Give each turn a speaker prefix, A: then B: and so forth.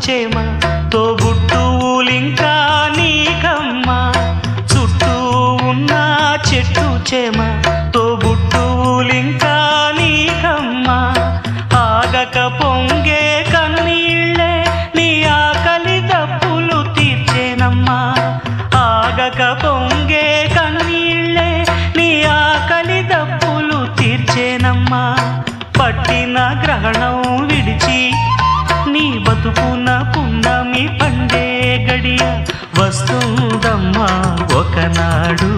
A: చేమ తోబుట్టువులింకా నీకమ్మా చుట్టూ ఉన్న చెట్టు చేమ తోబుట్టువులింకా నీకమ్మా ఆగక పొంగే కన్నీళ్ళే నీ ఆకలి దప్పులు తీర్చేనమ్మా ఆగక పొంగే కన్నీళ్ళే నీ ఆకలి దప్పులు తీర్చేనమ్మా పట్టిన గ్రహణం విడిచి నీ బతుకున పున్నమి పండే గడియ వస్తుందమ్మా ఒకనాడు